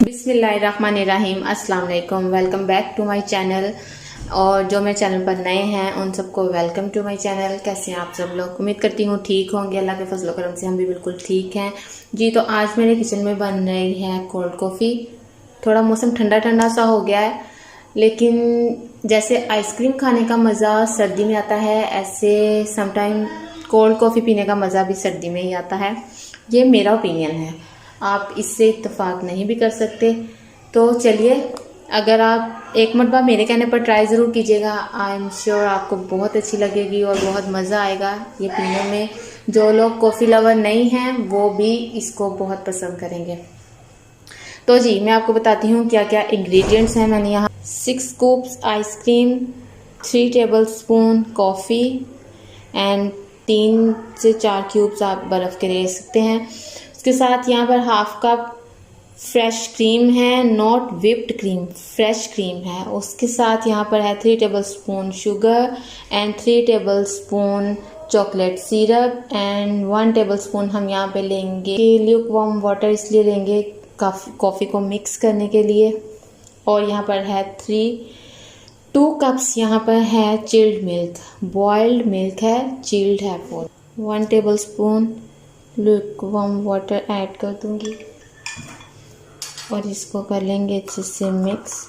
बिस्मिल्लाहिर्रहमानिर्रहीम। अस्सलाम वालेकुम। Welcome back to my channel. और जो मेरे चैनल पर नए हैं उन सबको वेलकम टू माय चैनल। कैसे हैं आप सब लोग? उम्मीद करती हूँ ठीक होंगे। अल्लाह के फजल करम से हम भी बिल्कुल ठीक हैं जी। तो आज मेरे किचन में बन रही है कोल्ड कॉफ़ी। थोड़ा मौसम ठंडा ठंडा सा हो गया है, लेकिन जैसे आइसक्रीम खाने का मज़ा सर्दी में आता है, ऐसे समटाइम कोल्ड कॉफ़ी पीने का मज़ा भी सर्दी में ही आता है। ये मेरा ओपिनियन है, आप इससे इत्तेफाक नहीं भी कर सकते। तो चलिए, अगर आप एक मरतबा मेरे कहने पर ट्राई ज़रूर कीजिएगा। आई एम श्योर आपको बहुत अच्छी लगेगी और बहुत मज़ा आएगा ये पीने में। जो लोग कॉफ़ी लवर नहीं हैं वो भी इसको बहुत पसंद करेंगे। तो जी, मैं आपको बताती हूँ क्या क्या इंग्रेडिएंट्स हैं। मैंने यहाँ 6 scoops ice cream, 3 table spoon coffee and 3 से 4 क्यूब्स आप बर्फ़ के ले सकते हैं। उसके साथ यहाँ पर हाफ कप फ्रेश क्रीम है, not whipped cream, fresh cream है। उसके साथ यहाँ पर है 3 table spoon sugar and 3 table spoon chocolate syrup and 1 table spoon हम यहाँ पे लेंगे ल्यूक वार्म वाटर, इसलिए लेंगे कॉफ़ी को मिक्स करने के लिए। और यहाँ पर है 2 कप्स यहाँ पर है चिल्ड मिल्क, बॉइल्ड मिल्क है, चिल्ड है। 1 table spoon Luke warm water add कर दूंगी और इसको कर लेंगे अच्छे से मिक्स।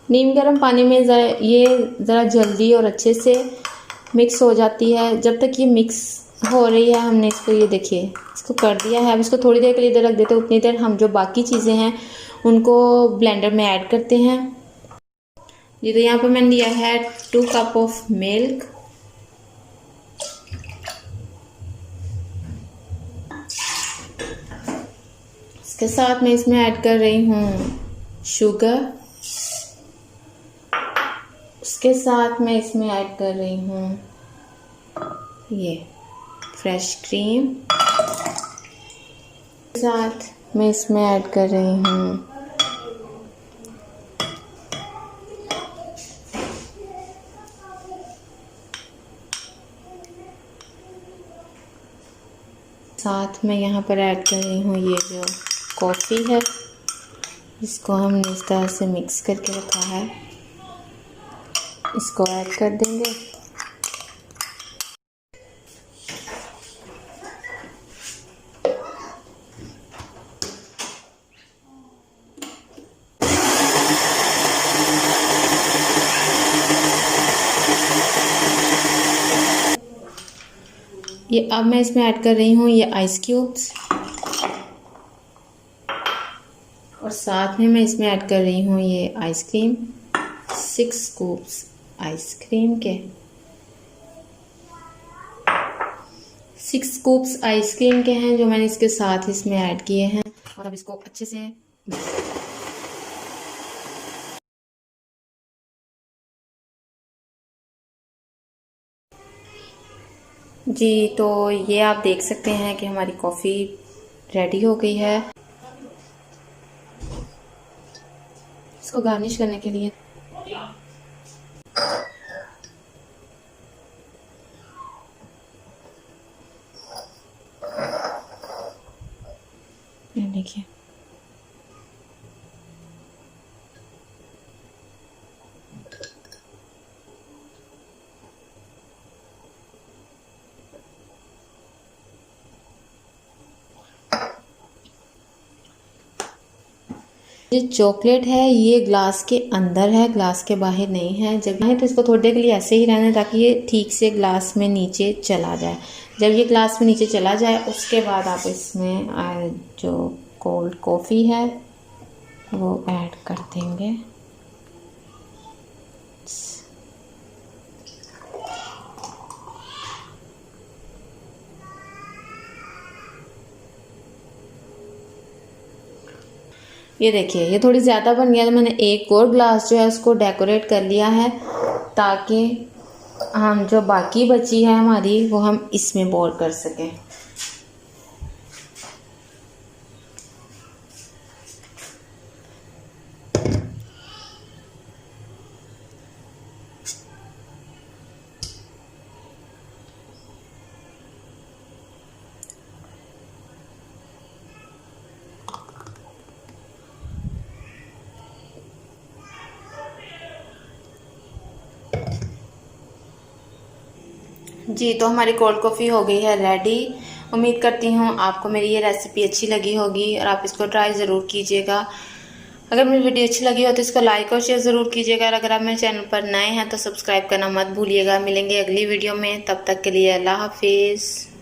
नीम गर्म पानी में ये ज़रा जल्दी और अच्छे से मिक्स हो जाती है। जब तक ये मिक्स हो रही है हमने इसको, ये देखिए, इसको कर दिया है। अब इसको थोड़ी देर के लिए इधर रख देते हैं। उतनी देर हम जो बाकी चीज़ें हैं उनको ब्लेंडर में ऐड करते हैं। ये तो यहाँ पर मैंने लिया है 2 कप ऑफ मिल्क, इसके साथ मैं इसमें ऐड कर रही हूँ शुगर, उसके साथ मैं इसमें ऐड कर रही हूँ ये फ्रेश क्रीम, साथ मैं इसमें ऐड कर रही हूँ साथ में यहाँ पर ऐड कर रही हूँ ये जो कॉफ़ी है, इसको हमने इस तरह से मिक्स करके रखा है, इसको ऐड कर देंगे। ये अब मैं इसमें ऐड कर रही हूँ ये आइस क्यूब्स, और साथ में मैं इसमें ऐड कर रही हूँ ये आइसक्रीम, 6 स्कूप्स आइसक्रीम के, 6 स्कूप्स आइसक्रीम के हैं जो मैंने इसके साथ इसमें ऐड किए हैं। और अब इसको अच्छे से जी, तो ये आप देख सकते हैं कि हमारी कॉफ़ी रेडी हो गई है। इसको गार्निश करने के लिए देखिए, ये चॉकलेट है, ये ग्लास के अंदर है, ग्लास के बाहर नहीं है। जब है तो इसको थोड़ी देर के लिए ऐसे ही रहने, ताकि ये ठीक से ग्लास में नीचे चला जाए। जब ये ग्लास में नीचे चला जाए उसके बाद आप इसमें जो कोल्ड कॉफ़ी है वो ऐड कर देंगे। ये देखिए, ये थोड़ी ज़्यादा बन गया, तो मैंने एक और ग्लास जो है उसको डेकोरेट कर लिया है, ताकि हम जो बाकी बची है हमारी वो हम इसमें पोर कर सकें। जी, तो हमारी कोल्ड कॉफ़ी हो गई है रेडी। उम्मीद करती हूँ आपको मेरी ये रेसिपी अच्छी लगी होगी और आप इसको ट्राई ज़रूर कीजिएगा। अगर मेरी वीडियो अच्छी लगी हो तो इसको लाइक और शेयर ज़रूर कीजिएगा और अगर आप मेरे चैनल पर नए हैं तो सब्सक्राइब करना मत भूलिएगा। मिलेंगे अगली वीडियो में, तब तक के लिए अल्लाह हाफिज़।